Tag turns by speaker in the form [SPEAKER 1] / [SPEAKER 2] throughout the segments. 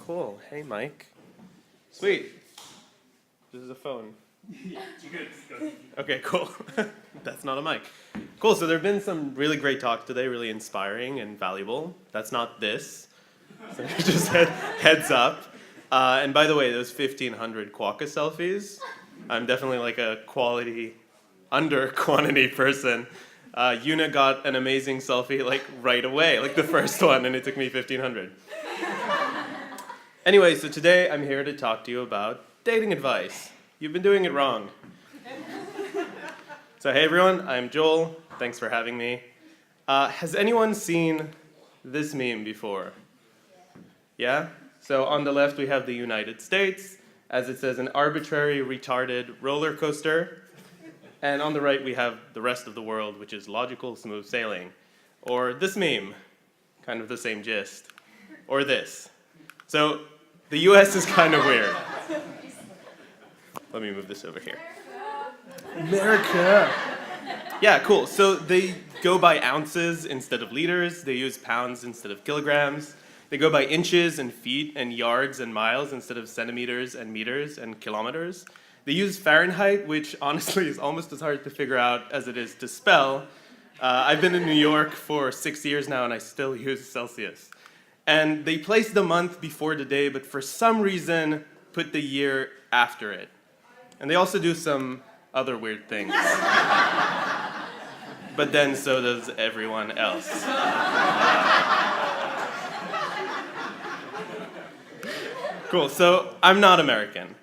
[SPEAKER 1] Cool. Hey, Mike. Sweet. This is a phone.
[SPEAKER 2] Yeah, you're good.
[SPEAKER 1] Okay, cool. That's not a mic. Cool, so there have been some really great talks today, really inspiring and valuable. That's not this. So just heads up. And by the way, those 1,500 Quokka selfies, I'm definitely like a quality under quantity person. Yuna got an amazing selfie like right away, like the first one, and it took me 1,500. Anyway, so today I'm here to talk to you about dating advice. You've been doing it wrong. So hey everyone, I'm Joel. Thanks for having me. Has anyone seen this meme before? Yeah? So on the left we have the United States, as it says, an arbitrary, retarded roller coaster. And on the right we have the rest of the world, which is logical, smooth sailing. Or this meme, kind of the same gist. Or this. So the US is kind of weird. Let me move this over here. America! Yeah, cool. So they go by ounces instead of liters. They use pounds instead of kilograms. They go by inches and feet and yards and miles instead of centimeters and meters and kilometers. They use Fahrenheit, which honestly is almost as hard to figure out as it is to spell. I've been in New York for 6 years now and I still use Celsius. And they place the month before the day, but for some reason put the year after it. And they also do some other weird things. But then so does everyone else. Cool, so I'm not American,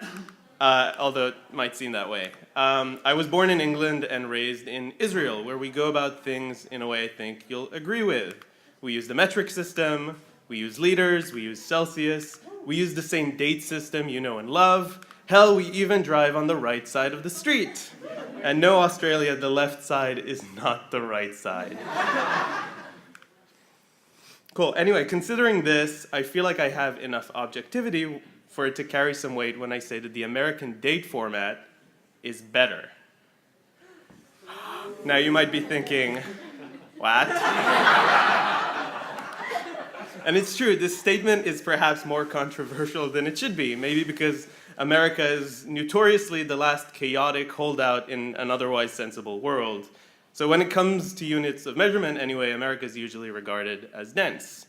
[SPEAKER 1] although it might seem that way. I was born in England and raised in Israel, where we go about things in a way I think you'll agree with. We use the metric system, we use liters, we use Celsius, we use the same date system you know and love. Hell, we even drive on the right side of the street. And no, Australia, the left side is not the right side. Cool, anyway, considering this, I feel like I have enough objectivity for it to carry some weight when I say that the American date format is better. Now you might be thinking, what? And it's true, this statement is perhaps more controversial than it should be, maybe because America is notoriously the last chaotic holdout in an otherwise sensible world. So when it comes to units of measurement, anyway, America is usually regarded as dense.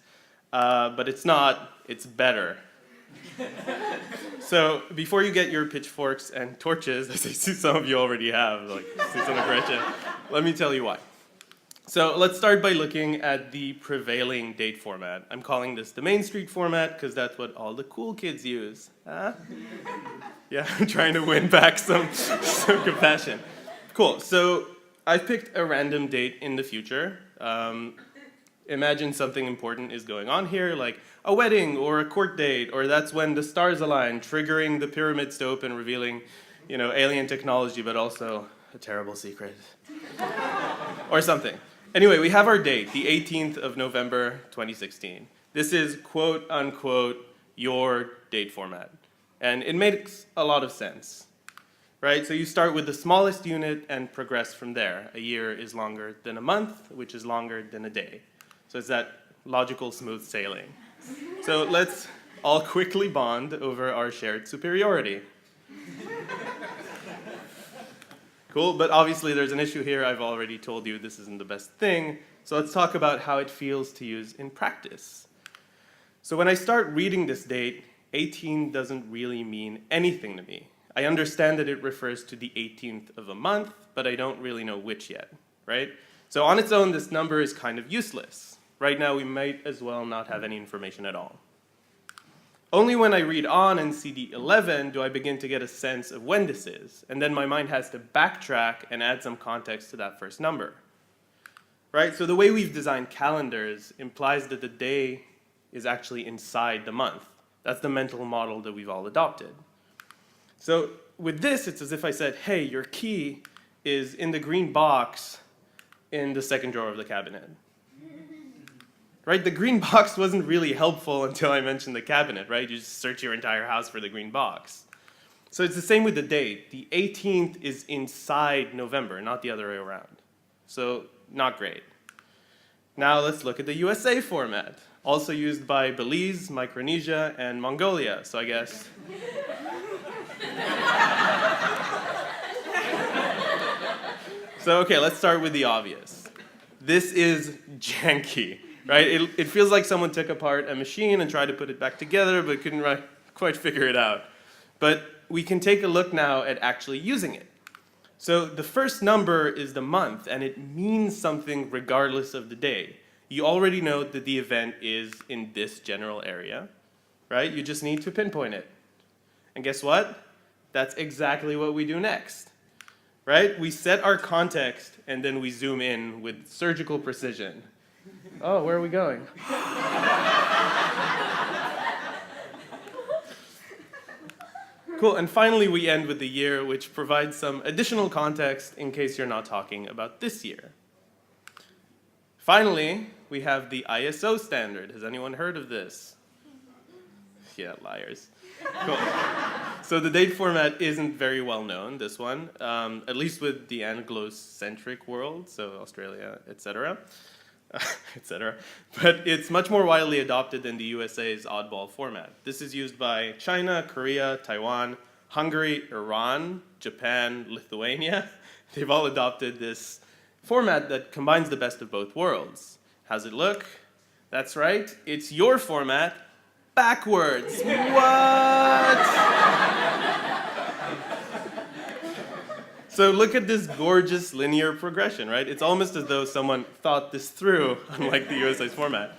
[SPEAKER 1] But it's not, it's better. So before you get your pitchforks and torches, as I see some of you already have, like, see some aggression, let me tell you why. So let's start by looking at the prevailing date format. I'm calling this the Main Street format because that's what all the cool kids use. Huh? Yeah, I'm trying to win back some compassion. Cool, so I've picked a random date in the future. Imagine something important is going on here, like a wedding or a court date, or that's when the stars align, triggering the pyramids to open, revealing, alien technology, but also a terrible secret. Or something. Anyway, we have our date, the 18th of November, 2016. This is quote unquote your date format. And it makes a lot of sense, right? So you start with the smallest unit and progress from there. A year is longer than a month, which is longer than a day. So it's that logical smooth sailing. So let's all quickly bond over our shared superiority. Cool, but obviously there's an issue here. I've already told you this isn't the best thing. So let's talk about how it feels to use in practice. So when I start reading this date, 18 doesn't really mean anything to me. I understand that it refers to the 18th of a month, but I don't really know which yet, right? So on its own, this number is kind of useless. Right now, we might as well not have any information at all. Only when I read on and see the 11 do I begin to get a sense of when this is, and then my mind has to backtrack and add some context to that first number. Right? So the way we've designed calendars implies that the day is actually inside the month. That's the mental model that we've all adopted. So with this, it's as if I said, hey, your key is in the green box in the second drawer of the cabinet. Right? The green box wasn't really helpful until I mentioned the cabinet, right? You just search your entire house for the green box. So it's the same with the date. The 18th is inside November, not the other way around. So not great. Now let's look at the USA format. Also used by Belize, Micronesia, and Mongolia. So I guess. So okay, let's start with the obvious. This is janky, right? It feels like someone took apart a machine and tried to put it back together, but couldn't quite figure it out. But we can take a look now at actually using it. So the first number is the month, and it means something regardless of the day. You already know that the event is in this general area, right? You just need to pinpoint it. And guess what? That's exactly what we do next, right? We set our context, and then we zoom in with surgical precision. Oh, where are we going? Cool, and finally we end with the year, which provides some additional context in case you're not talking about this year. Finally, we have the ISO standard. Has anyone heard of this? Yeah, liars. Cool. So the date format isn't very well known, this one, at least with the Anglo-centric world, so Australia, etc. etc. But it's much more widely adopted than the USA's oddball format. This is used by China, Korea, Taiwan, Hungary, Iran, Japan, Lithuania. They've all adopted this format that combines the best of both worlds. How's it look? That's right, it's your format backwards. What? So look at this gorgeous linear progression, right? It's almost as though someone thought this through, unlike the USA's format.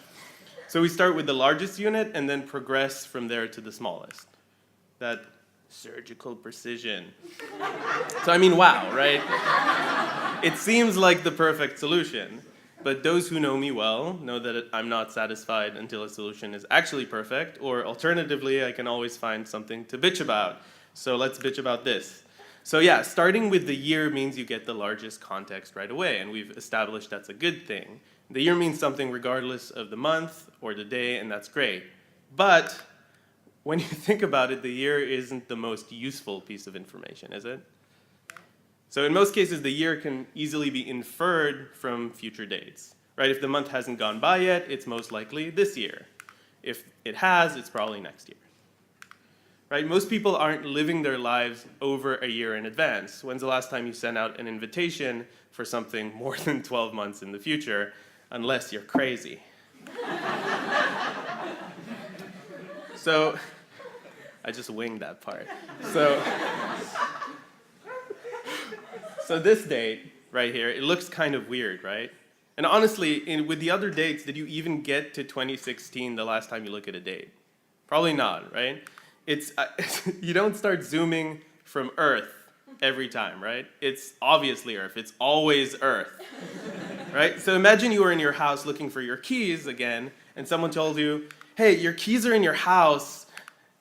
[SPEAKER 1] So we start with the largest unit and then progress from there to the smallest. That surgical precision. So I mean, wow, right? It seems like the perfect solution, but those who know me well know that I'm not satisfied until a solution is actually perfect, or alternatively, I can always find something to bitch about. So let's bitch about this. So yeah, starting with the year means you get the largest context right away, and we've established that's a good thing. The year means something regardless of the month or the day, and that's great. But when you think about it, the year isn't the most useful piece of information, is it? So in most cases, the year can easily be inferred from future dates, right? If the month hasn't gone by yet, it's most likely this year. If it has, it's probably next year. Right? Most people aren't living their lives over a year in advance. When's the last time you sent out an invitation for something more than 12 months in the future? Unless you're crazy. So, I just winged that part. So this date right here, it looks kind of weird, right? And honestly, with the other dates, did you even get to 2016 the last time you look at a date? Probably not, right? You don't start zooming from Earth every time, right? It's obviously Earth. It's always Earth, right? So imagine you were in your house looking for your keys again, and someone told you, hey, your keys are in your house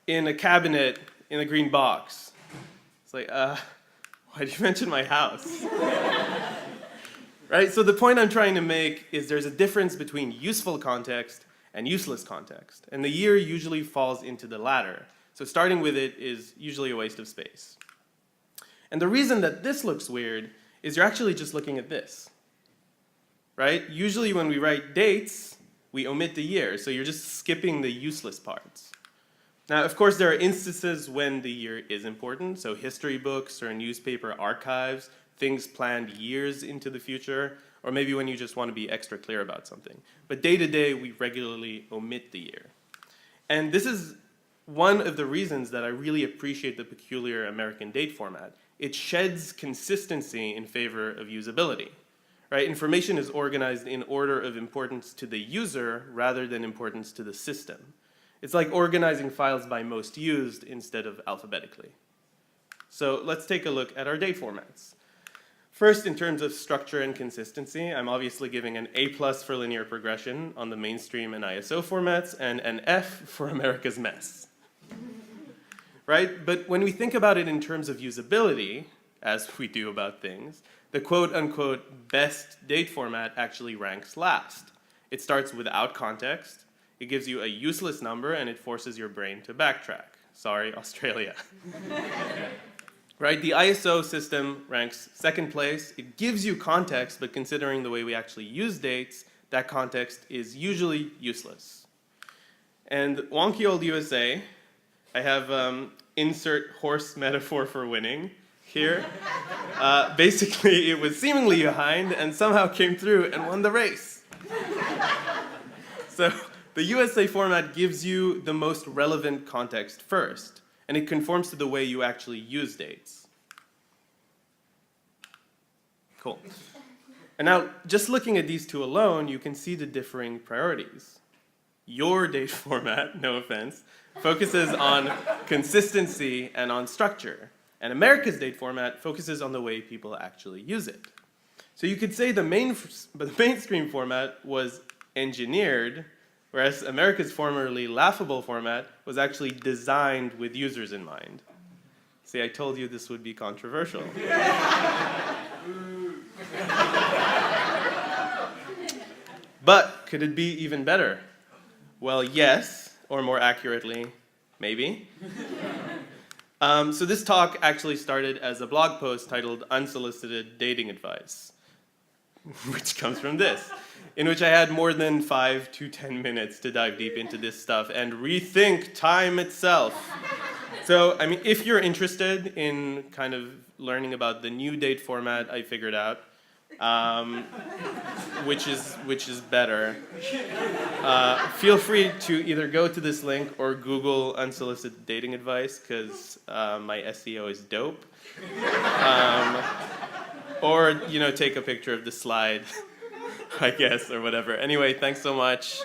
[SPEAKER 1] in a cabinet in a green box. It's like, why did you mention my house? Right? So the point I'm trying to make is there's a difference between useful context and useless context, and the year usually falls into the latter. So starting with it is usually a waste of space. And the reason that this looks weird is you're actually just looking at this, right? Usually when we write dates, we omit the year, so you're just skipping the useless parts. Now, of course, there are instances when the year is important, so history books or newspaper archives, things planned years into the future, or maybe when you just want to be extra clear about something. But day to day, we regularly omit the year. And this is one of the reasons that I really appreciate the peculiar American date format. It sheds consistency in favor of usability, right? Information is organized in order of importance to the user rather than importance to the system. It's like organizing files by most used instead of alphabetically. So let's take a look at our date formats. First, in terms of structure and consistency, I'm obviously giving an A+ for linear progression on the mainstream and ISO formats, and an F for America's mess. Right? But when we think about it in terms of usability, as we do about things, the quote-unquote best date format actually ranks last. It starts without context, it gives you a useless number, and it forces your brain to backtrack. Sorry, Australia. Right? The ISO system ranks second place. It gives you context, but considering the way we actually use dates, that context is usually useless. And wonky old USA, I have insert horse metaphor for winning here. Basically, it was seemingly behind and somehow came through and won the race. So the USA format gives you the most relevant context first, and it conforms to the way you actually use dates. Cool. And now, just looking at these two alone, you can see the differing priorities. Your date format, no offense, focuses on consistency and on structure. And America's date format focuses on the way people actually use it. So you could say the mainstream format was engineered, whereas America's formerly laughable format was actually designed with users in mind. See, I told you this would be controversial. But could it be even better? Well, yes, or more accurately, maybe. So this talk actually started as a blog post titled Unsolicited Dating Advice, which comes from this, in which I had more than 5 to 10 minutes to dive deep into this stuff and rethink time itself. So, I mean, if you're interested in kind of learning about the new date format I figured out, which is better, feel free to either go to this link or Google unsolicited dating advice, because my SEO is dope. Or, take a picture of the slide, I guess, or whatever. Anyway, thanks so much.